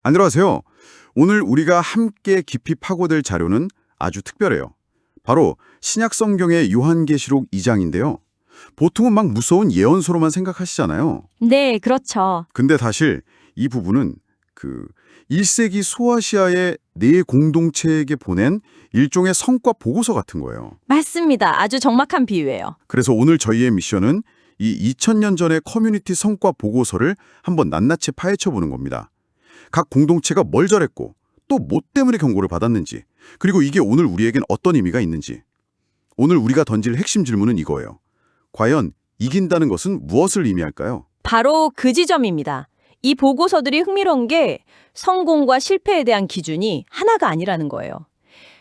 안녕하세요. 오늘 우리가 함께 깊이 파고들 자료는 아주 특별해요. 바로 신약 성경의 요한계시록 2장인데요. 보통은 막 무서운 예언서로만 생각하시잖아요. 네, 그렇죠. 근데 사실 이 부분은 1세기 소아시아의 네 공동체에게 보낸 일종의 성과 보고서 같은 거예요. 맞습니다. 아주 정확한 비유예요. 그래서 오늘 저희의 미션은 이 2000년 전의 커뮤니티 성과 보고서를 한번 낱낱이 파헤쳐 보는 겁니다. 각 공동체가 뭘 잘했고 또 뭐 때문에 경고를 받았는지, 그리고 이게 오늘 우리에겐 어떤 의미가 있는지. 오늘 우리가 던질 핵심 질문은 이거예요. 과연 이긴다는 것은 무엇을 의미할까요? 바로 그 지점입니다. 이 보고서들이 흥미로운 게 성공과 실패에 대한 기준이 하나가 아니라는 거예요.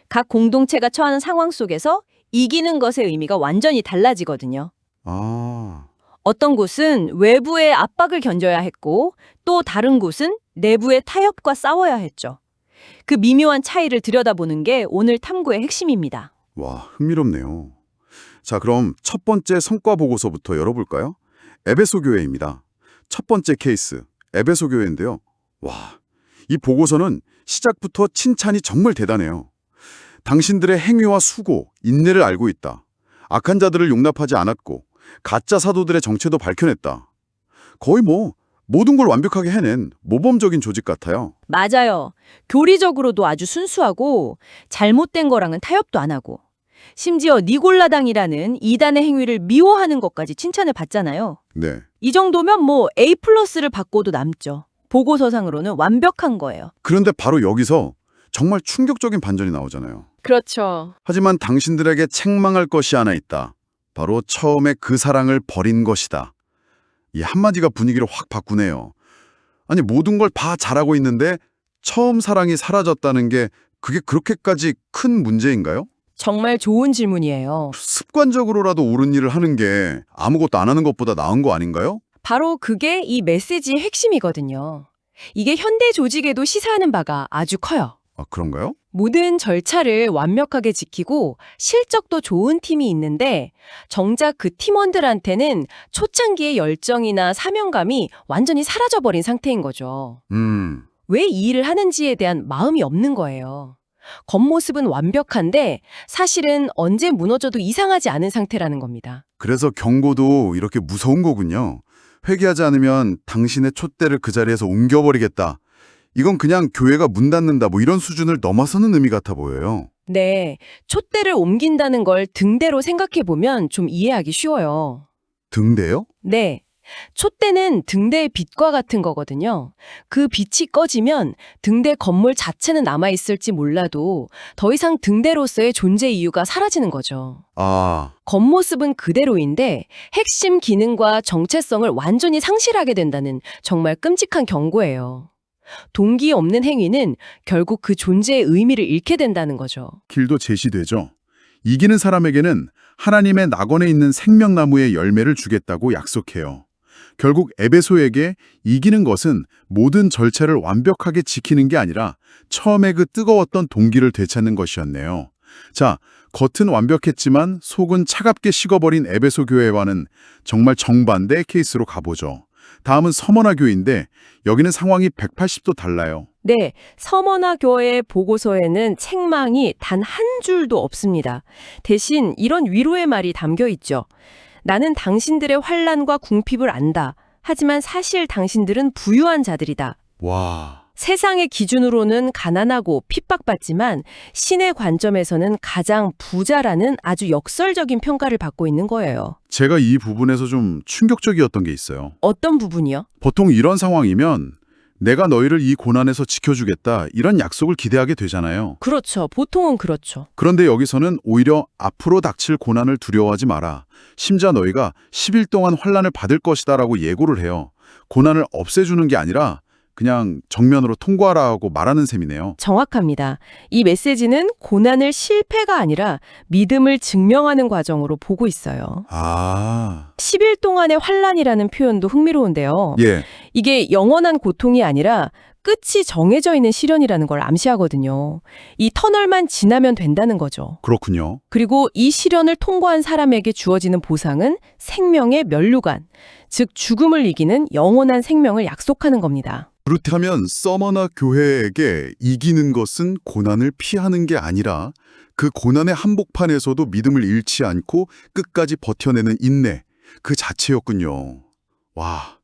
각 공동체가 처하는 상황 속에서 이기는 것의 의미가 완전히 달라지거든요. 아, 어떤 곳은 외부의 압박을 견뎌야 했고 또 다른 곳은 내부의 타협과 싸워야 했죠. 그 미묘한 차이를 들여다보는 게 오늘 탐구의 핵심입니다. 와, 흥미롭네요. 자, 그럼 첫 번째 성과 보고서부터 열어볼까요? 에베소 교회입니다. 첫 번째 케이스, 에베소 교회인데요. 와, 이 보고서는 시작부터 칭찬이 정말 대단해요. 당신들의 행위와 수고, 인내를 알고 있다. 악한 자들을 용납하지 않았고 가짜 사도들의 정체도 밝혀냈다. 거의 모든 걸 완벽하게 해낸 모범적인 조직 같아요. 맞아요. 교리적으로도 아주 순수하고 잘못된 거랑은 타협도 안 하고 심지어 니골라당이라는 이단의 행위를 미워하는 것까지 칭찬을 받잖아요. 네. 이 정도면 A+를 받고도 남죠. 보고서상으로는 완벽한 거예요. 그런데 바로 여기서 정말 충격적인 반전이 나오잖아요. 그렇죠. 하지만 당신들에게 책망할 것이 하나 있다. 바로 처음에 그 사랑을 버린 것이다. 이 한마디가 분위기를 확 바꾸네요. 아니, 모든 걸 다 잘하고 있는데 처음 사랑이 사라졌다는 게 그게 그렇게까지 큰 문제인가요? 정말 좋은 질문이에요. 습관적으로라도 옳은 일을 하는 게 아무것도 안 하는 것보다 나은 거 아닌가요? 바로 그게 이 메시지의 핵심이거든요. 이게 현대 조직에도 시사하는 바가 아주 커요. 아, 그런가요? 모든 절차를 완벽하게 지키고 실적도 좋은 팀이 있는데 정작 그 팀원들한테는 초창기의 열정이나 사명감이 완전히 사라져버린 상태인 거죠. 왜 이 일을 하는지에 대한 마음이 없는 거예요. 겉모습은 완벽한데 사실은 언제 무너져도 이상하지 않은 상태라는 겁니다. 그래서 경고도 이렇게 무서운 거군요. 회개하지 않으면 당신의 촛대를 그 자리에서 옮겨버리겠다. 이건 그냥 교회가 문 닫는다 이런 수준을 넘어서는 의미 같아 보여요. 네, 촛대를 옮긴다는 걸 등대로 생각해보면 좀 이해하기 쉬워요. 등대요? 네, 촛대는 등대의 빛과 같은 거거든요. 그 빛이 꺼지면 등대 건물 자체는 남아있을지 몰라도 더 이상 등대로서의 존재 이유가 사라지는 거죠. 아, 겉모습은 그대로인데 핵심 기능과 정체성을 완전히 상실하게 된다는 정말 끔찍한 경고예요. 동기 없는 행위는 결국 그 존재의 의미를 잃게 된다는 거죠. 길도 제시되죠. 이기는 사람에게는 하나님의 낙원에 있는 생명나무의 열매를 주겠다고 약속해요. 결국 에베소에게 이기는 것은 모든 절차를 완벽하게 지키는 게 아니라 처음에 그 뜨거웠던 동기를 되찾는 것이었네요. 자, 겉은 완벽했지만 속은 차갑게 식어버린 에베소 교회와는 정말 정반대의 케이스로 가보죠. 다음은 서머나 교회인데 여기는 상황이 180도 달라요. 네, 서머나 교회의 보고서에는 책망이 단 한 줄도 없습니다. 대신 이런 위로의 말이 담겨 있죠. 나는 당신들의 환난과 궁핍을 안다. 하지만 사실 당신들은 부유한 자들이다. 와. 세상의 기준으로는 가난하고 핍박받지만 신의 관점에서는 가장 부자라는 아주 역설적인 평가를 받고 있는 거예요. 제가 이 부분에서 좀 충격적이었던 게 있어요. 어떤 부분이요? 보통 이런 상황이면 내가 너희를 이 고난에서 지켜주겠다 이런 약속을 기대하게 되잖아요. 그렇죠. 보통은 그렇죠. 그런데 여기서는 오히려 앞으로 닥칠 고난을 두려워하지 마라. 심지어 너희가 10일 동안 환난을 받을 것이다라고 예고를 해요. 고난을 없애주는 게 아니라 그냥 정면으로 통과하라고 말하는 셈이네요. 정확합니다. 이 메시지는 고난을 실패가 아니라 믿음을 증명하는 과정으로 보고 있어요. 아. 10일 동안의 환란이라는 표현도 흥미로운데요. 예. 이게 영원한 고통이 아니라 끝이 정해져 있는 시련이라는 걸 암시하거든요. 이 터널만 지나면 된다는 거죠. 그렇군요. 그리고 이 시련을 통과한 사람에게 주어지는 보상은 생명의 면류관, 즉 죽음을 이기는 영원한 생명을 약속하는 겁니다. 그렇다면 서머나 교회에게 이기는 것은 고난을 피하는 게 아니라 그 고난의 한복판에서도 믿음을 잃지 않고 끝까지 버텨내는 인내, 그 자체였군요. 와,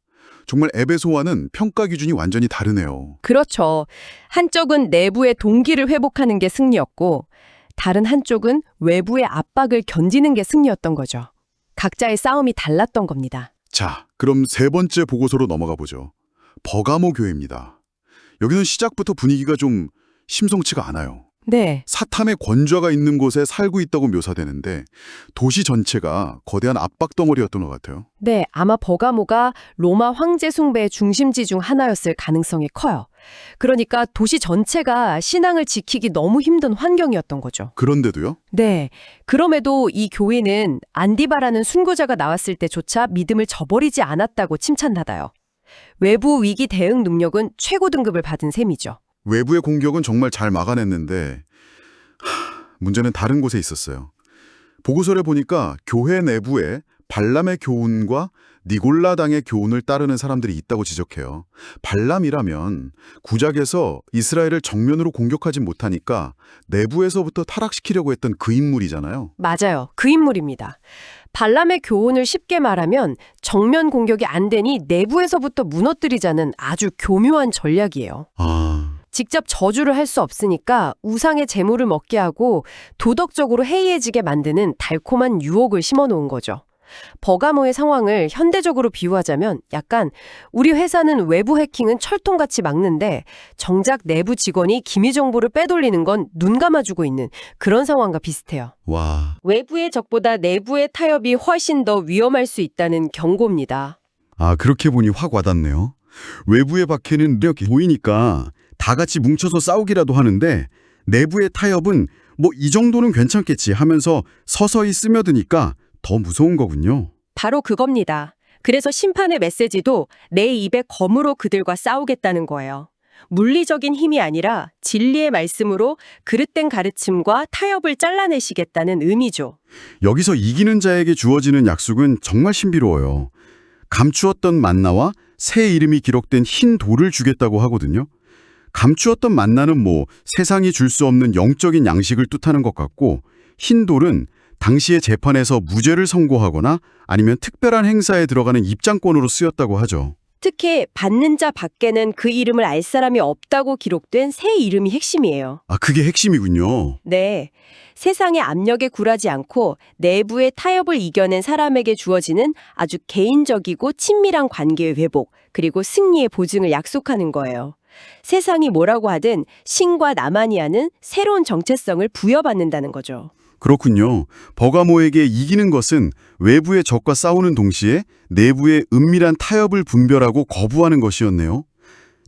정말 에베소와는 평가 기준이 완전히 다르네요. 그렇죠. 한쪽은 내부의 동기를 회복하는 게 승리였고 다른 한쪽은 외부의 압박을 견디는 게 승리였던 거죠. 각자의 싸움이 달랐던 겁니다. 자, 그럼 세 번째 보고서로 넘어가 보죠. 버가모 교회입니다. 여기는 시작부터 분위기가 좀 심상치가 않아요. 네. 사탄의 권좌가 있는 곳에 살고 있다고 묘사되는데 도시 전체가 거대한 압박 덩어리였던 것 같아요. 네, 아마 버가모가 로마 황제 숭배의 중심지 중 하나였을 가능성이 커요. 그러니까 도시 전체가 신앙을 지키기 너무 힘든 환경이었던 거죠. 그런데도요? 네, 그럼에도 이 교회는 안디바라는 순교자가 나왔을 때조차 믿음을 저버리지 않았다고 칭찬받아요. 외부 위기 대응 능력은 최고 등급을 받은 셈이죠. 외부의 공격은 정말 잘 막아냈는데 문제는 다른 곳에 있었어요. 보고서를 보니까 교회 내부에 발람의 교훈과 니골라당의 교훈을 따르는 사람들이 있다고 지적해요. 발람이라면 구작에서 이스라엘을 정면으로 공격하지 못하니까 내부에서부터 타락시키려고 했던 그 인물이잖아요. 맞아요. 그 인물입니다. 발람의 교훈을 쉽게 말하면 정면 공격이 안 되니 내부에서부터 무너뜨리자는 아주 교묘한 전략이에요. 직접 저주를 할 수 없으니까 우상의 재물을 먹게 하고 도덕적으로 해이해지게 만드는 달콤한 유혹을 심어놓은 거죠. 버가모의 상황을 현대적으로 비유하자면 약간 우리 회사는 외부 해킹은 철통같이 막는데 정작 내부 직원이 기미 정보를 빼돌리는 건 눈 감아주고 있는 그런 상황과 비슷해요. 와, 외부의 적보다 내부의 타협이 훨씬 더 위험할 수 있다는 경고입니다. 그렇게 보니 확 와닿네요. 외부의 박해는 이렇게 보이니까 다 같이 뭉쳐서 싸우기라도 하는데 내부의 타협은 뭐 이 정도는 괜찮겠지 하면서 서서히 스며드니까 더 무서운 거군요. 바로 그겁니다. 그래서 심판의 메시지도 내 입에 검으로 그들과 싸우겠다는 거예요. 물리적인 힘이 아니라 진리의 말씀으로 그릇된 가르침과 타협을 잘라내시겠다는 의미죠. 여기서 이기는 자에게 주어지는 약속은 정말 신비로워요. 감추었던 만나와 새 이름이 기록된 흰 돌을 주겠다고 하거든요. 감추었던 만나는 뭐 세상이 줄 수 없는 영적인 양식을 뜻하는 것 같고 흰 돌은 당시의 재판에서 무죄를 선고하거나 아니면 특별한 행사에 들어가는 입장권으로 쓰였다고 하죠. 특히 받는 자 밖에는 그 이름을 알 사람이 없다고 기록된 새 이름이 핵심이에요. 그게 핵심이군요. 네. 세상의 압력에 굴하지 않고 내부의 타협을 이겨낸 사람에게 주어지는 아주 개인적이고 친밀한 관계의 회복, 그리고 승리의 보증을 약속하는 거예요. 세상이 뭐라고 하든 신과 나만이 아는 새로운 정체성을 부여받는다는 거죠. 그렇군요. 버가모에게 이기는 것은 외부의 적과 싸우는 동시에 내부의 은밀한 타협을 분별하고 거부하는 것이었네요.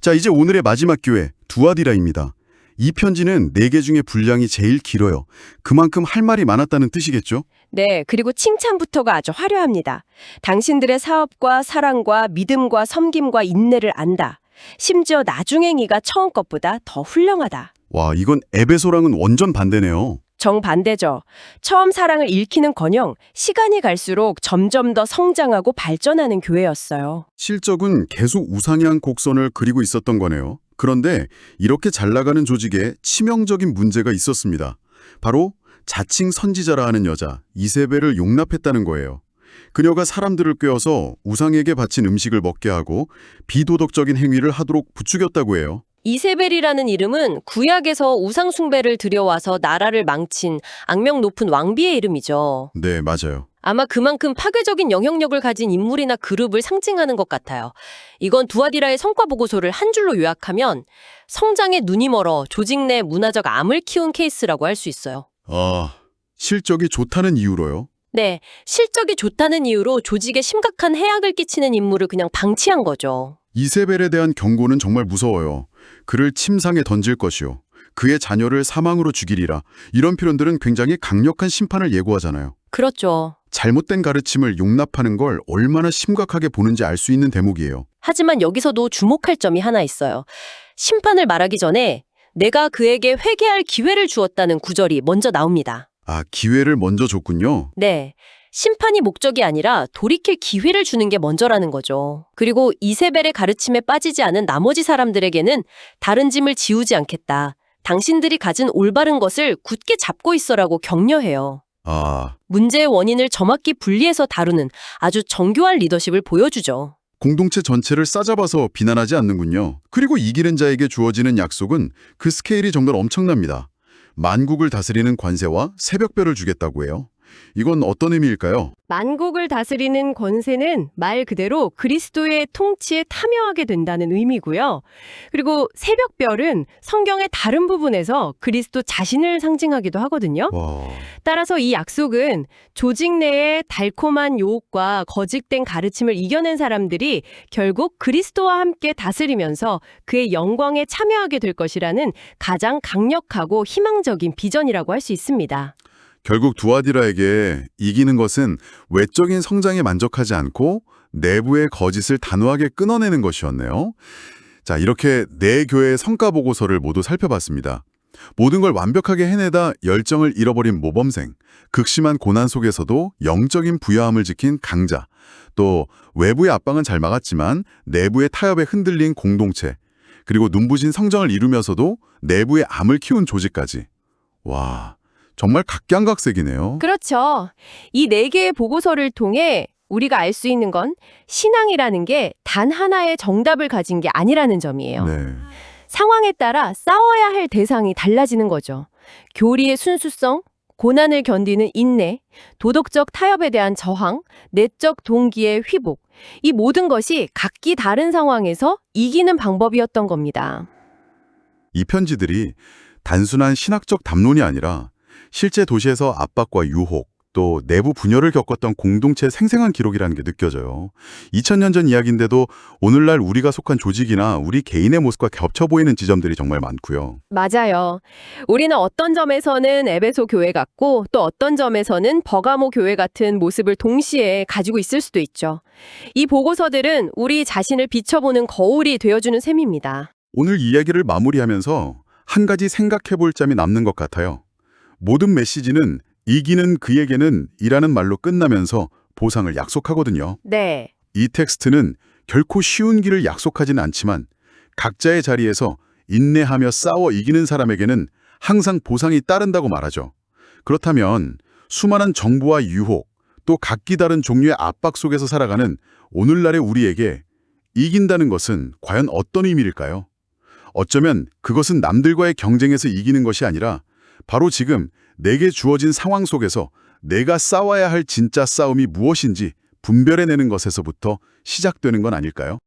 자, 이제 오늘의 마지막 교회, 두아디라입니다. 이 편지는 4개 중에 분량이 제일 길어요. 그만큼 할 말이 많았다는 뜻이겠죠? 네, 그리고 칭찬부터가 아주 화려합니다. 당신들의 사업과 사랑과 믿음과 섬김과 인내를 안다. 심지어 나중행이가 처음 것보다 더 훌륭하다. 와, 이건 에베소랑은 완전 반대네요. 정반대죠. 처음 사랑을 잃기는커녕 시간이 갈수록 점점 더 성장하고 발전하는 교회였어요. 실적은 계속 우상향 곡선을 그리고 있었던 거네요. 그런데 이렇게 잘 나가는 조직에 치명적인 문제가 있었습니다. 바로 자칭 선지자라 하는 여자 이세벨을 용납했다는 거예요. 그녀가 사람들을 꿰어서 우상에게 바친 음식을 먹게 하고 비도덕적인 행위를 하도록 부추겼다고 해요. 이세벨이라는 이름은 구약에서 우상 숭배를 들여와서 나라를 망친 악명 높은 왕비의 이름이죠. 네, 맞아요. 아마 그만큼 파괴적인 영향력을 가진 인물이나 그룹을 상징하는 것 같아요. 이건 두아디라의 성과 보고서를 한 줄로 요약하면 성장에 눈이 멀어 조직 내 문화적 암을 키운 케이스라고 할 수 있어요. 실적이 좋다는 이유로요? 네, 실적이 좋다는 이유로 조직에 심각한 해악을 끼치는 인물을 그냥 방치한 거죠. 이세벨에 대한 경고는 정말 무서워요. 그를 침상에 던질 것이요. 그의 자녀를 사망으로 죽이리라. 이런 표현들은 굉장히 강력한 심판을 예고하잖아요. 그렇죠. 잘못된 가르침을 용납하는 걸 얼마나 심각하게 보는지 알 수 있는 대목이에요. 하지만 여기서도 주목할 점이 하나 있어요. 심판을 말하기 전에 내가 그에게 회개할 기회를 주었다는 구절이 먼저 나옵니다. 기회를 먼저 줬군요. 네. 심판이 목적이 아니라 돌이킬 기회를 주는 게 먼저라는 거죠. 그리고 이세벨의 가르침에 빠지지 않은 나머지 사람들에게는 다른 짐을 지우지 않겠다. 당신들이 가진 올바른 것을 굳게 잡고 있어라고 격려해요. 아, 문제의 원인을 정확히 분리해서 다루는 아주 정교한 리더십을 보여주죠. 공동체 전체를 싸잡아서 비난하지 않는군요. 그리고 이기는 자에게 주어지는 약속은 그 스케일이 정말 엄청납니다. 만국을 다스리는 관세와 새벽별을 주겠다고 해요. 이건 어떤 의미일까요? 만국을 다스리는 권세는 말 그대로 그리스도의 통치에 참여하게 된다는 의미고요. 그리고 새벽별은 성경의 다른 부분에서 그리스도 자신을 상징하기도 하거든요. 와, 따라서 이 약속은 조직 내의 달콤한 유혹과 거짓된 가르침을 이겨낸 사람들이 결국 그리스도와 함께 다스리면서 그의 영광에 참여하게 될 것이라는 가장 강력하고 희망적인 비전이라고 할 수 있습니다. 결국 두아디라에게 이기는 것은 외적인 성장에 만족하지 않고 내부의 거짓을 단호하게 끊어내는 것이었네요. 자, 이렇게 네 교회의 성과 보고서를 모두 살펴봤습니다. 모든 걸 완벽하게 해내다 열정을 잃어버린 모범생, 극심한 고난 속에서도 영적인 부여함을 지킨 강자, 또 외부의 압박은 잘 막았지만 내부의 타협에 흔들린 공동체, 그리고 눈부신 성장을 이루면서도 내부의 암을 키운 조직까지. 와, 정말 각양각색이네요. 그렇죠. 이 네 개의 보고서를 통해 우리가 알 수 있는 건 신앙이라는 게 단 하나의 정답을 가진 게 아니라는 점이에요. 네. 상황에 따라 싸워야 할 대상이 달라지는 거죠. 교리의 순수성, 고난을 견디는 인내, 도덕적 타협에 대한 저항, 내적 동기의 회복. 이 모든 것이 각기 다른 상황에서 이기는 방법이었던 겁니다. 이 편지들이 단순한 신학적 담론이 아니라 실제 도시에서 압박과 유혹, 또 내부 분열을 겪었던 공동체의 생생한 기록이라는 게 느껴져요. 2000년 전 이야기인데도 오늘날 우리가 속한 조직이나 우리 개인의 모습과 겹쳐 보이는 지점들이 정말 많고요. 맞아요. 우리는 어떤 점에서는 에베소 교회 같고 또 어떤 점에서는 버가모 교회 같은 모습을 동시에 가지고 있을 수도 있죠. 이 보고서들은 우리 자신을 비춰보는 거울이 되어주는 셈입니다. 오늘 이야기를 마무리하면서 한 가지 생각해 볼 점이 남는 것 같아요. 모든 메시지는 이기는 그에게는 이라는 말로 끝나면서 보상을 약속하거든요. 네. 이 텍스트는 결코 쉬운 길을 약속하진 않지만 각자의 자리에서 인내하며 싸워 이기는 사람에게는 항상 보상이 따른다고 말하죠. 그렇다면 수많은 정부와 유혹, 또 각기 다른 종류의 압박 속에서 살아가는 오늘날의 우리에게 이긴다는 것은 과연 어떤 의미일까요? 어쩌면 그것은 남들과의 경쟁에서 이기는 것이 아니라 바로 지금 내게 주어진 상황 속에서 내가 싸워야 할 진짜 싸움이 무엇인지 분별해내는 것에서부터 시작되는 건 아닐까요?